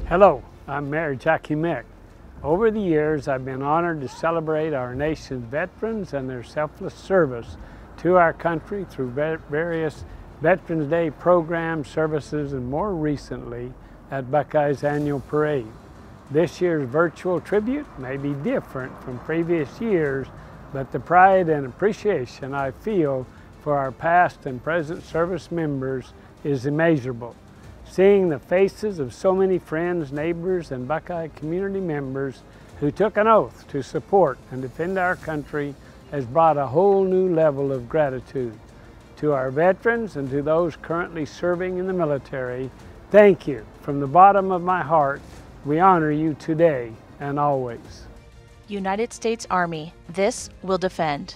Hello, I'm Mayor Jackie Mick. Over the years, I've been honored to celebrate our nation's veterans and their selfless service to our country through various Veterans Day programs, services, and more recently at Buckeye's annual parade. This year's virtual tribute may be different from previous years, but the pride and appreciation I feel for our past and present service members is immeasurable. Seeing the faces of so many friends, neighbors, and Buckeye community members who took an oath to support and defend our country has brought a whole new level of gratitude. To our veterans and to those currently serving in the military, thank you. From the bottom of my heart, we honor you today and always. United States Army, this will defend.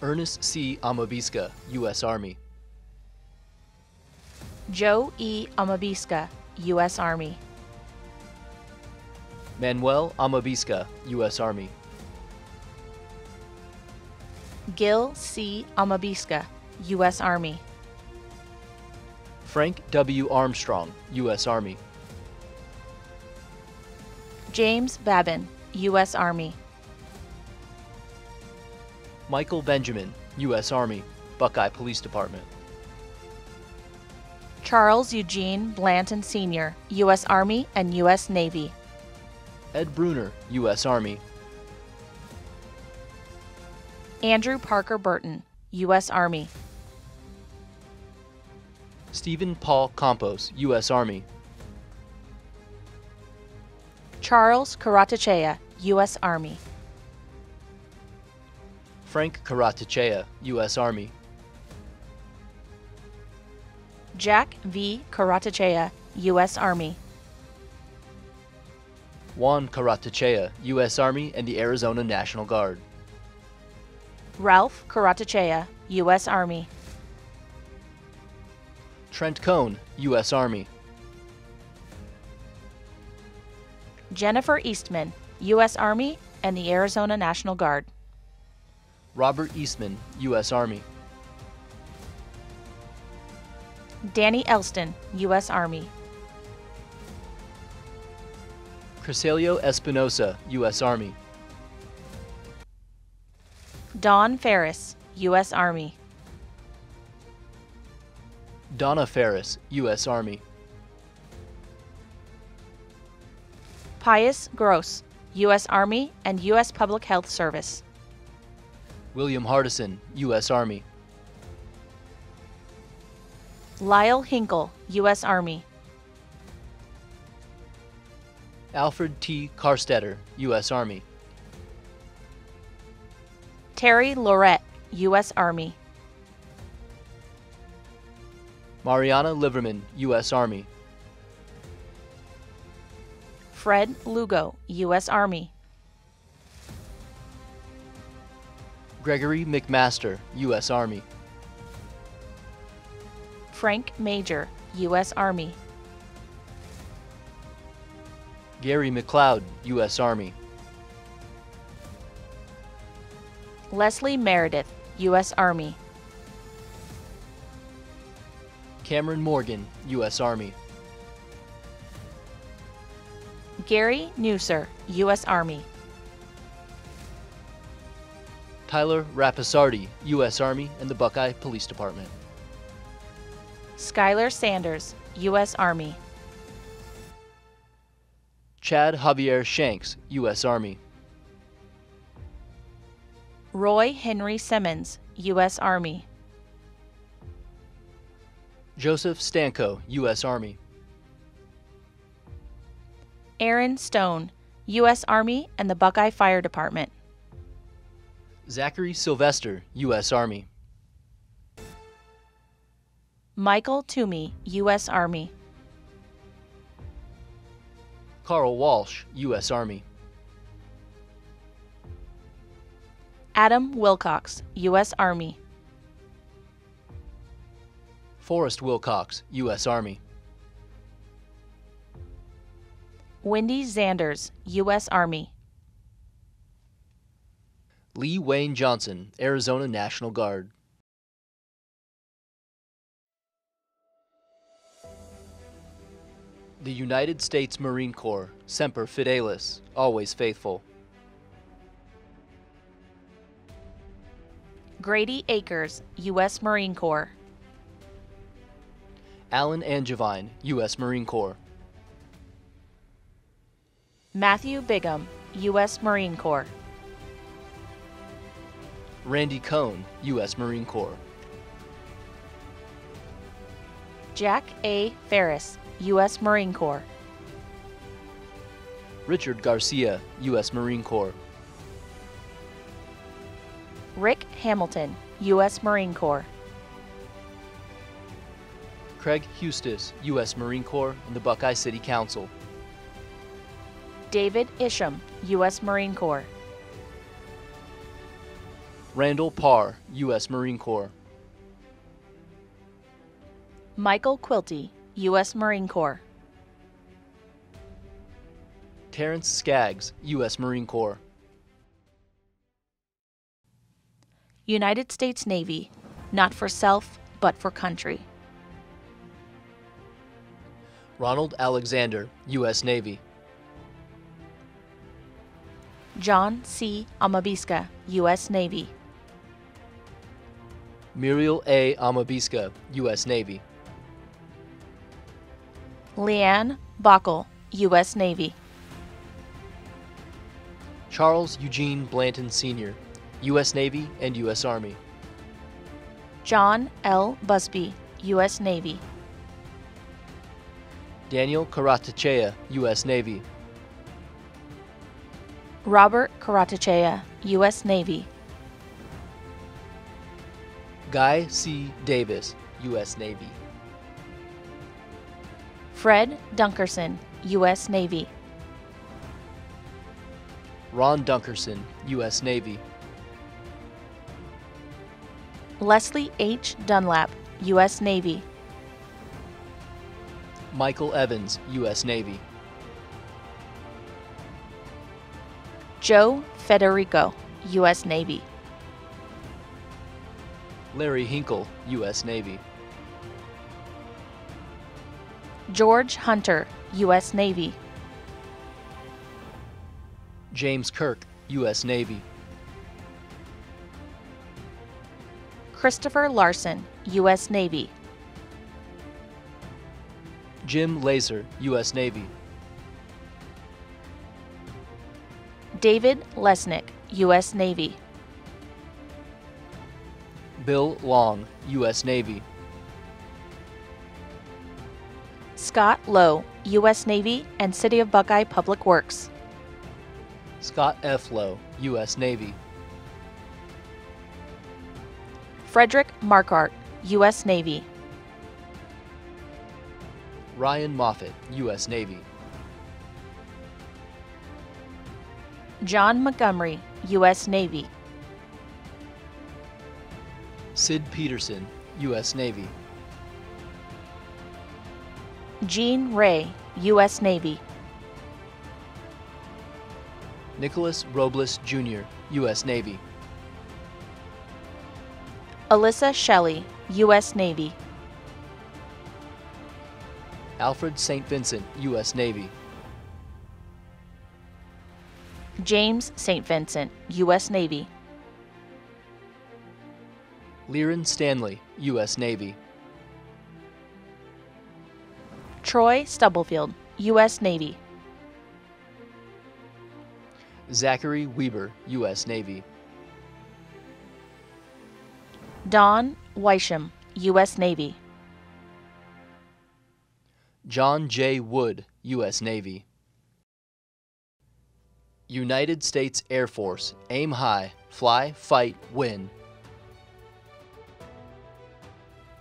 Ernest C. Amabiska, U.S. Army. Joe E. Amabiska, U.S. Army. Manuel Amabiska, U.S. Army. Gil C. Amabiska, U.S. Army. Frank W. Armstrong, U.S. Army. James Babin, U.S. Army. Michael Benjamin, U.S. Army, Buckeye Police Department. Charles Eugene Blanton Sr., U.S. Army and U.S. Navy. Ed Bruner, U.S. Army. Andrew Parker Burton, U.S. Army. Stephen Paul Campos, U.S. Army. Charles Karatachea, U.S. Army. Frank Karatachea, U.S. Army. Jack V. Karatachea, U.S. Army. Juan Karatachea, U.S. Army and the Arizona National Guard. Ralph Karatachea, U.S. Army. Trent Cohn, U.S. Army. Jennifer Eastman, U.S. Army and the Arizona National Guard. Robert Eastman, U.S. Army. Danny Elston, U.S. Army. Criselio Espinosa, U.S. Army. Don Ferris, U.S. Army. Donna Ferris, U.S. Army. Pius Gross, U.S. Army and U.S. Public Health Service. William Hardison, U.S. Army. Lyle Hinkle, U.S. Army. Alfred T. Karstetter, U.S. Army. Terry Lorette, U.S. Army. Mariana Liverman, U.S. Army. Fred Lugo, U.S. Army. Gregory McMaster, U.S. Army. Frank Major, U.S. Army. Gary McLeod, U.S. Army. Leslie Meredith, U.S. Army. Cameron Morgan, U.S. Army. Gary Newser, U.S. Army. Tyler Rapisardi, U.S. Army and the Buckeye Police Department. Skylar Sanders, U.S. Army. Chad Javier Shanks, U.S. Army. Roy Henry Simmons, U.S. Army. Joseph Stanko, U.S. Army. Aaron Stone, U.S. Army and the Buckeye Fire Department. Zachary Sylvester, U.S. Army. Michael Toomey, U.S. Army. Carl Walsh, U.S. Army. Adam Wilcox, U.S. Army. Forrest Wilcox, U.S. Army. Wendy Zanders, U.S. Army. Lee Wayne Johnson, Arizona National Guard. The United States Marine Corps, Semper Fidelis, always faithful. Grady Akers, U.S. Marine Corps. Alan Angevine, U.S. Marine Corps. Matthew Bigham, U.S. Marine Corps. Randy Cohn, U.S. Marine Corps. Jack A. Ferris, U.S. Marine Corps. Richard Garcia, U.S. Marine Corps. Rick Hamilton, U.S. Marine Corps. Craig Hustis, U.S. Marine Corps, and the Buckeye City Council. David Isham, U.S. Marine Corps. Randall Parr, U.S. Marine Corps. Michael Quilty, U.S. Marine Corps. Terrence Skaggs, U.S. Marine Corps. United States Navy, not for self, but for country. Ronald Alexander, U.S. Navy. John C. Amabiska, U.S. Navy. Muriel A. Amabiska, U.S. Navy. Leanne Bockel, U.S. Navy. Charles Eugene Blanton Sr., U.S. Navy and U.S. Army. John L. Busby, U.S. Navy. Daniel Karatachea, U.S. Navy. Robert Karatachea, U.S. Navy. Guy C. Davis, U.S. Navy. Fred Dunkerson, U.S. Navy. Ron Dunkerson, U.S. Navy. Leslie H. Dunlap, U.S. Navy. Michael Evans, U.S. Navy. Joe Federico, U.S. Navy. Larry Hinkle, U.S. Navy. George Hunter, U.S. Navy. James Kirk, U.S. Navy. Christopher Larson, U.S. Navy. Jim Laser, U.S. Navy. David Lesnick, U.S. Navy. Bill Long, U.S. Navy. Scott Lowe, U.S. Navy and City of Buckeye Public Works. Scott F. Lowe, U.S. Navy. Frederick Markart, U.S. Navy. Ryan Moffett, U.S. Navy. John Montgomery, U.S. Navy. Sid Peterson, U.S. Navy. Gene Ray, U.S. Navy. Nicholas Robles, Jr., U.S. Navy. Alyssa Shelley, U.S. Navy. Alfred St. Vincent, U.S. Navy. James St. Vincent, U.S. Navy. Lyron Stanley, U.S. Navy. Troy Stubblefield, U.S. Navy. Zachary Weber, U.S. Navy. Don Weisham, U.S. Navy. John J. Wood, U.S. Navy. United States Air Force, aim high, fly, fight, win.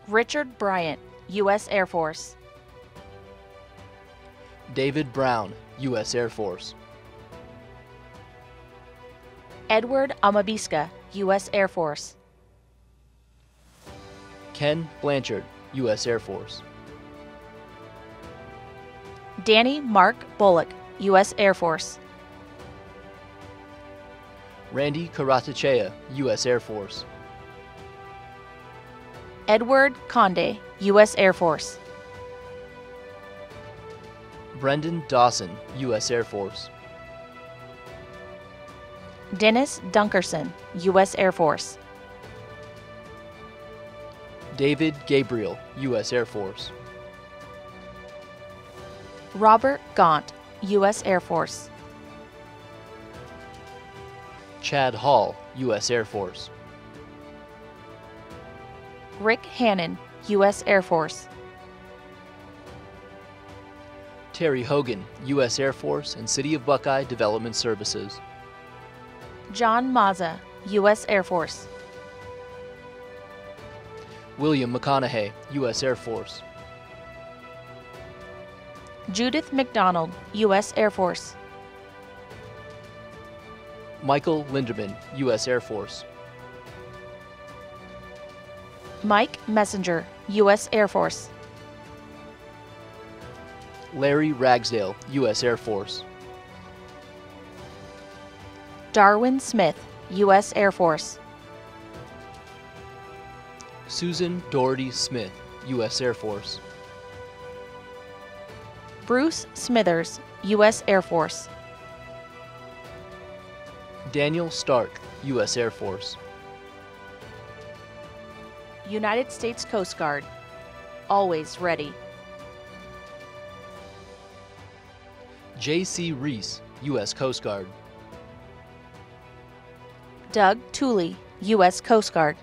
Richard Bryant, U.S. Air Force. David Brown, U.S. Air Force. Edward Amabiska, U.S. Air Force. Ken Blanchard, U.S. Air Force. Danny Mark Bullock, U.S. Air Force. Randy Karatachea, U.S. Air Force. Edward Conde, U.S. Air Force. Brendan Dawson, U.S. Air Force. Dennis Dunkerson, U.S. Air Force. David Gabriel, U.S. Air Force. Robert Gaunt, U.S. Air Force. Chad Hall, U.S. Air Force. Rick Hannon, U.S. Air Force. Terry Hogan, U.S. Air Force and City of Buckeye Development Services. John Mazza, U.S. Air Force. William McConaughey, U.S. Air Force. Judith McDonald, U.S. Air Force. Michael Linderman, U.S. Air Force. Mike Messenger, U.S. Air Force. Larry Ragsdale, U.S. Air Force. Darwin Smith, U.S. Air Force. Susan Doherty Smith, U.S. Air Force. Bruce Smithers, U.S. Air Force. Daniel Stark, U.S. Air Force. United States Coast Guard, always ready. J.C. Reese, U.S. Coast Guard. Doug Tooley, U.S. Coast Guard.